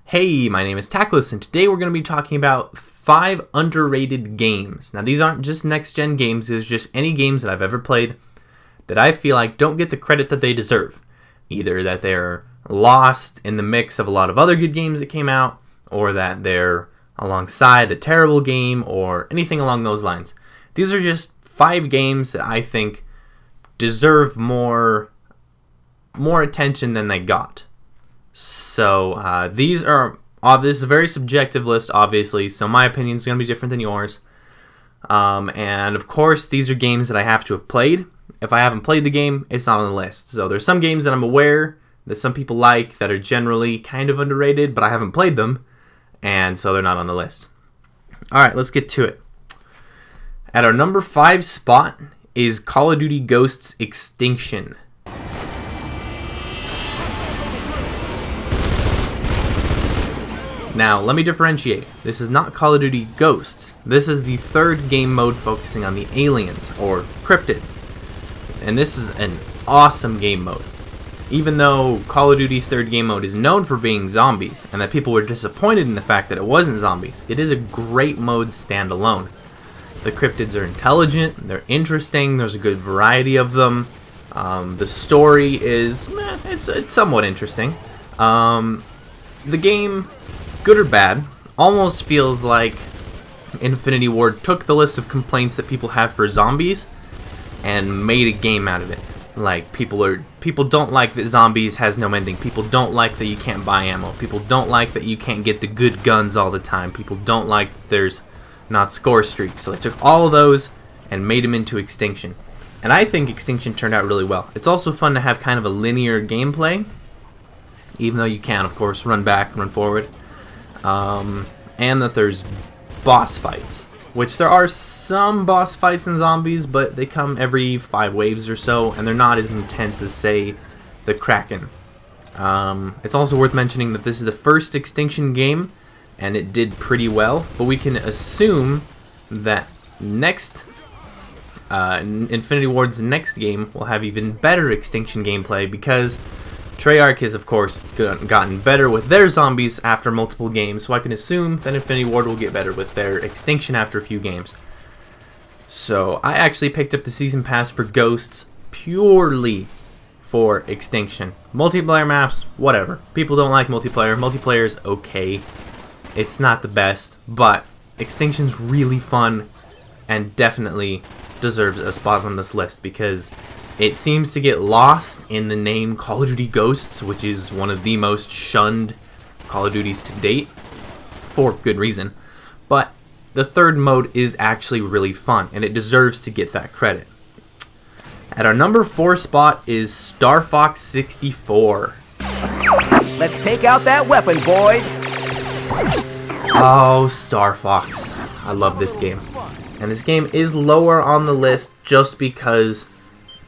Hey, my name is Taclys, and today we're going to be talking about 5 underrated games. Now, these aren't just next-gen games, it's just any games that I've ever played that I feel like don't get the credit that they deserve. Either that they're lost in the mix of a lot of other good games that came out, or that they're alongside a terrible game, or anything along those lines. These are just 5 games that I think deserve more attention than they got. So this is a very subjective list, obviously, so my opinion is going to be different than yours. And of course, these are games that I have to have played. If I haven't played the game, it's not on the list. So there's some games that I'm aware that some people like that are generally kind of underrated, but I haven't played them, and so they're not on the list. Alright, let's get to it. At our number 5 spot is Call of Duty Ghosts Extinction. Now, let me differentiate. This is not Call of Duty Ghosts. This is the third game mode focusing on the aliens, or cryptids. And this is an awesome game mode. Even though Call of Duty's third game mode is known for being zombies, and that people were disappointed in the fact that it wasn't zombies, it is a great mode standalone. The cryptids are intelligent, they're interesting, there's a good variety of them. The story is, it's somewhat interesting. The game, good or bad, almost feels like Infinity Ward took the list of complaints that people have for zombies and made a game out of it. Like, people don't like that zombies has no ending. People don't like that you can't buy ammo. People don't like that you can't get the good guns all the time. People don't like that there's not score streaks. So they took all of those and made them into Extinction. And I think Extinction turned out really well. It's also fun to have kind of a linear gameplay, even though you can, of course, run back, run forward. And that there's boss fights, which there are some boss fights in zombies, but they come every 5 waves or so, and they're not as intense as, say, the Kraken. It's also worth mentioning that this is the first Extinction game, and it did pretty well, but we can assume that next Infinity Ward's next game will have even better Extinction gameplay, because Treyarch has, of course, gotten better with their zombies after multiple games, so I can assume that Infinity Ward will get better with their Extinction after a few games. So, I actually picked up the Season Pass for Ghosts purely for Extinction. Multiplayer maps, whatever. People don't like multiplayer. Multiplayer's okay. It's not the best, but Extinction's really fun and definitely deserves a spot on this list because it seems to get lost in the name Call of Duty Ghosts, which is one of the most shunned Call of Duties to date, for good reason. But the third mode is actually really fun, and it deserves to get that credit. At our number 4 spot is Star Fox 64. Let's take out that weapon, boys! Oh, Star Fox. I love this game. And this game is lower on the list just because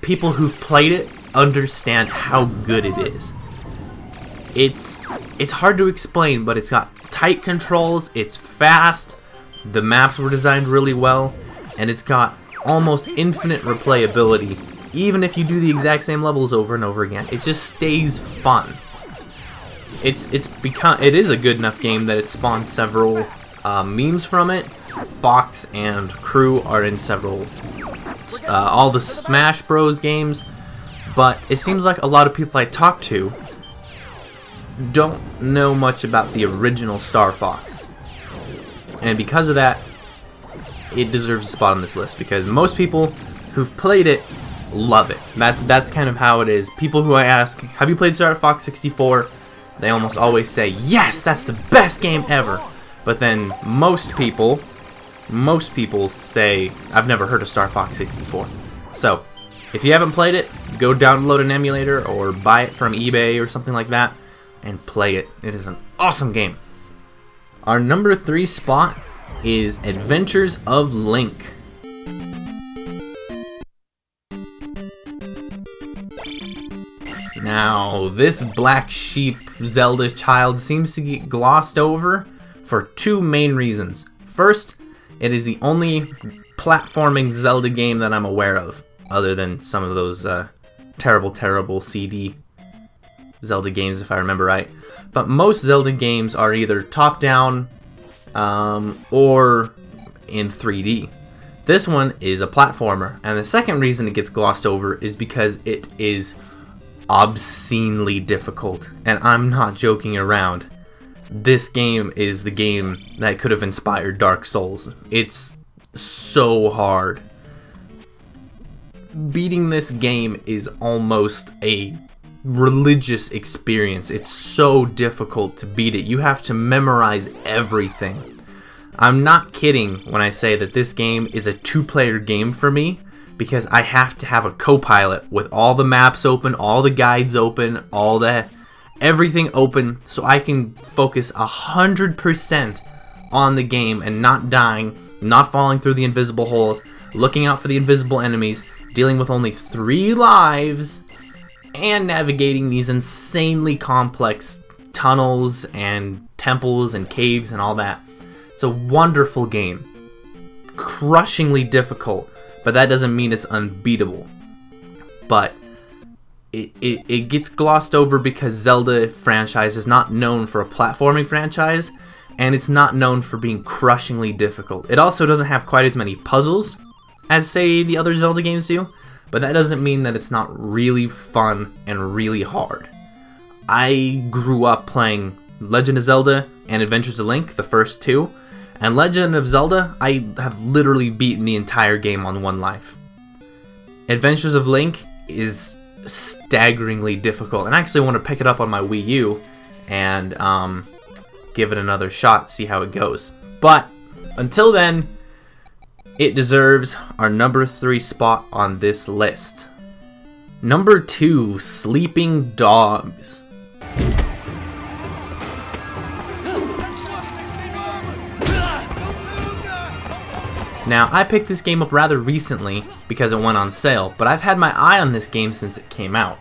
people who've played it understand how good it is. It's hard to explain, but it's got tight controls, it's fast, the maps were designed really well, and it's got almost infinite replayability. Even if you do the exact same levels over and over again, it just stays fun. It is a good enough game that it spawned several memes from it. Fox and crew are in several all the Smash Bros games, but it seems like a lot of people I talk to don't know much about the original Star Fox, and because of that, it deserves a spot on this list because most people who've played it love it. That's kind of how it is. People who I ask, have you played Star Fox 64? They almost always say, yes, that's the best game ever. But then most people say, I've never heard of Star Fox 64. So, if you haven't played it, go download an emulator or buy it from eBay or something like that and play it. It is an awesome game. Our number 3 spot is Adventures of Link. Now, this black sheep Zelda child seems to get glossed over for 2 main reasons. First, it is the only platforming Zelda game that I'm aware of, other than some of those terrible CD Zelda games, if I remember right. But most Zelda games are either top-down or in 3D. This one is a platformer, and the second reason it gets glossed over is because it is obscenely difficult, and I'm not joking around. This game is the game that could have inspired Dark Souls. It's so hard. Beating this game is almost a religious experience. It's so difficult to beat it. You have to memorize everything. I'm not kidding when I say that this game is a two-player game for me, because I have to have a co-pilot with all the maps open, all the guides open, everything open, so I can focus 100% on the game and not dying, not falling through the invisible holes, looking out for the invisible enemies, dealing with only 3 lives, and navigating these insanely complex tunnels and temples and caves and all that. It's a wonderful game. Crushingly difficult, but that doesn't mean it's unbeatable. But it gets glossed over because Zelda franchise is not known for a platforming franchise, and it's not known for being crushingly difficult. It also doesn't have quite as many puzzles as, say, the other Zelda games do, but that doesn't mean that it's not really fun and really hard. I grew up playing Legend of Zelda and Adventures of Link, the first 2, and Legend of Zelda, I have literally beaten the entire game on 1 life. Adventures of Link is staggeringly difficult, and I actually want to pick it up on my Wii U and give it another shot, see how it goes. But until then, it deserves our number 3 spot on this list. Number 2, Sleeping Dogs. Now, I picked this game up rather recently because it went on sale, but I've had my eye on this game since it came out.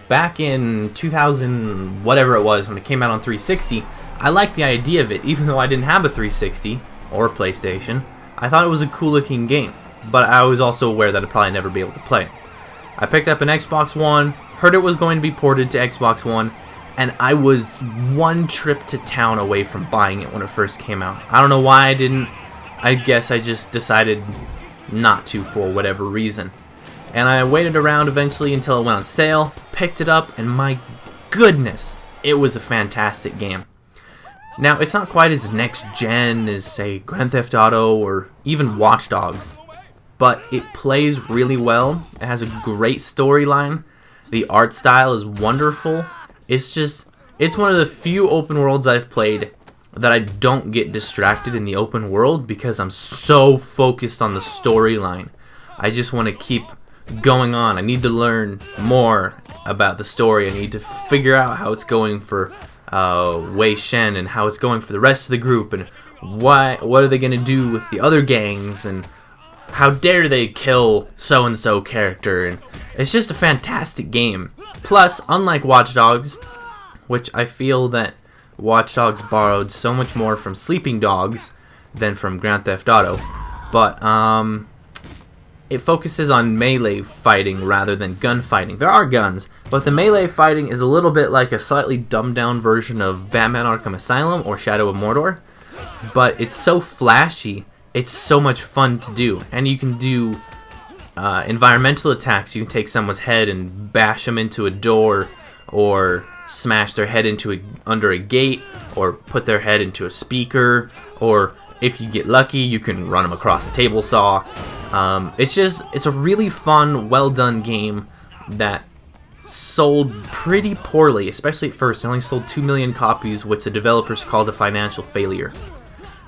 Back in 2000, whatever it was, when it came out on 360, I liked the idea of it, even though I didn't have a 360 or a PlayStation. I thought it was a cool looking game, but I was also aware that I'd probably never be able to play it. I picked up an Xbox One, heard it was going to be ported to Xbox One, and I was 1 trip to town away from buying it when it first came out. I don't know why I didn't. I guess I just decided not to for whatever reason. And I waited around eventually until it went on sale, picked it up, and my goodness, it was a fantastic game. Now, it's not quite as next-gen as, say, Grand Theft Auto or even Watch Dogs, but it plays really well. It has a great storyline. The art style is wonderful. It's one of the few open worlds I've played that I don't get distracted in the open world because I'm so focused on the storyline. I just want to keep going on. I need to learn more about the story. I need to figure out how it's going for Wei Shen and how it's going for the rest of the group, and what are they going to do with the other gangs, and how dare they kill so-and-so character. And it's just a fantastic game. Plus, unlike Watch Dogs, which I feel that Watch Dogs borrowed so much more from Sleeping Dogs than from Grand Theft Auto, but it focuses on melee fighting rather than gunfighting. There are guns, but the melee fighting is a little bit like a slightly dumbed down version of Batman Arkham Asylum or Shadow of Mordor, but it's so flashy, it's so much fun to do. And you can do environmental attacks. You can take someone's head and bash them into a door, or smash their head into under a gate, or put their head into a speaker, or if you get lucky, you can run them across a table saw. It's a really fun, well done game that sold pretty poorly, especially at first. It only sold 2 million copies, which the developers called a financial failure.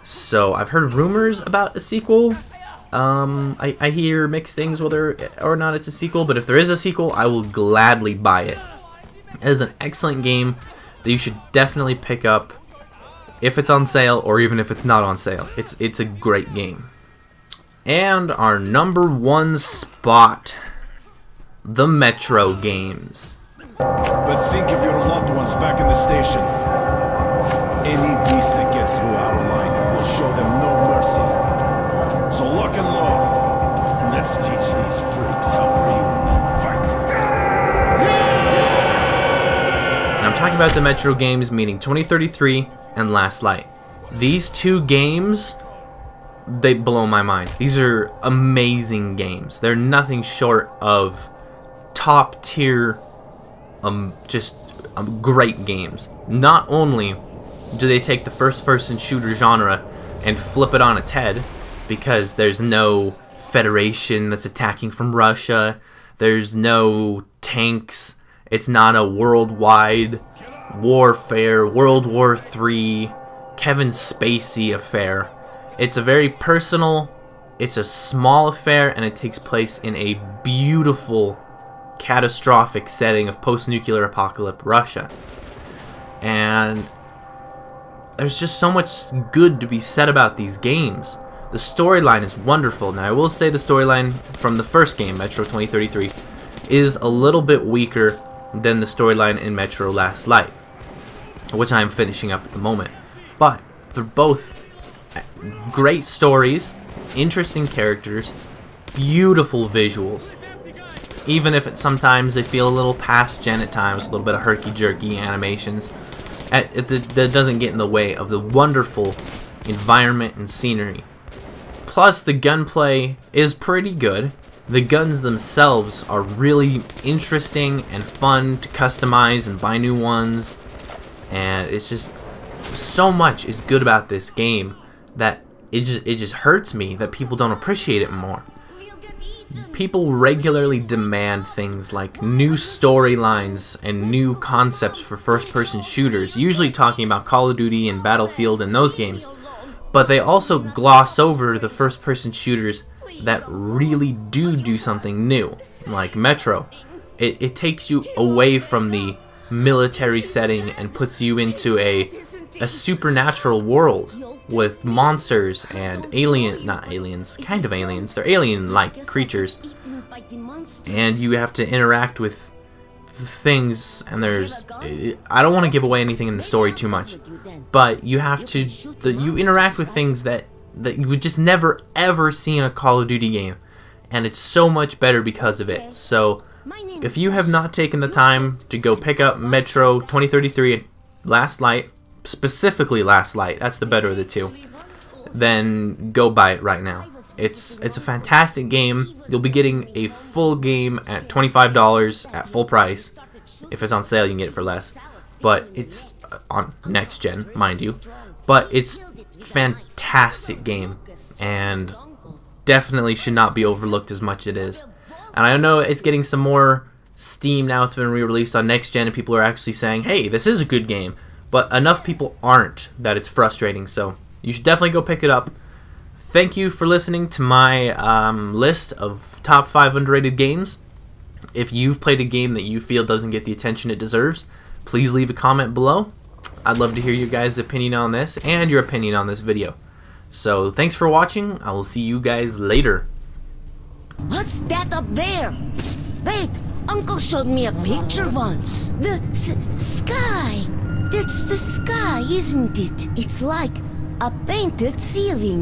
So I've heard rumors about a sequel. I hear mixed things whether or not it's a sequel, but if there is a sequel, I will gladly buy it. It is an excellent game that you should definitely pick up if it's on sale, or even if it's not on sale. It's a great game. And our number 1 spot, the Metro games. But think of your loved ones back in the station. Any beast that gets through our line will show them no mercy. So lock and load, and let's teach these freaks how real men fight. about the Metro games, meaning 2033 and Last Light. These two games, they blow my mind. These are amazing games. They're nothing short of top tier, great games. Not only do they take the first-person shooter genre and flip it on its head, because there's no Federation that's attacking from Russia, there's no tanks, it's not a worldwide warfare, World War III, Kevin Spacey affair. It's a very personal, it's a small affair, and it takes place in a beautiful, catastrophic setting of post-nuclear apocalypse Russia. And there's just so much good to be said about these games. The storyline is wonderful. Now, I will say the storyline from the first game, Metro 2033, is a little bit weaker than the storyline in Metro Last Light, which I'm finishing up at the moment. But they're both great stories, interesting characters, beautiful visuals. Even if sometimes they feel a little past gen at times, a little bit of herky-jerky animations, that doesn't get in the way of the wonderful environment and scenery. Plus, the gunplay is pretty good. The guns themselves are really interesting and fun to customize and buy new ones. And it's just so much is good about this game that it just hurts me that people don't appreciate it more. People regularly demand things like new storylines and new concepts for first-person shooters, usually talking about Call of Duty and Battlefield and those games, but they also gloss over the first-person shooters that really do something new, like Metro. It takes you away from the military setting and puts you into a supernatural world with monsters and not aliens, kind of aliens, they're alien-like creatures, and you have to interact with things, and there's, I don't want to give away anything in the story too much, but you have to, you interact with things that you would just never ever see in a Call of Duty game, and it's so much better because of it. So if you have not taken the time to go pick up Metro 2033 and Last Light, specifically Last Light, that's the better of the two, then go buy it right now. It's a fantastic game. You'll be getting a full game at $25 at full price. If it's on sale, you can get it for less, but it's on next gen, mind you. But it's fantastic game and definitely should not be overlooked as much as it is. And I know it's getting some more steam now. It's been re-released on next gen and people are actually saying, hey, this is a good game, but enough people aren't that it's frustrating. So you should definitely go pick it up. Thank you for listening to my list of top 5 underrated games. If you've played a game that you feel doesn't get the attention it deserves, please leave a comment below. I'd love to hear your guys' opinion on this and your opinion on this video. So thanks for watching. I will see you guys later. What's that up there? Wait, Uncle showed me a picture once. The sky. That's the sky, isn't it? It's like a painted ceiling.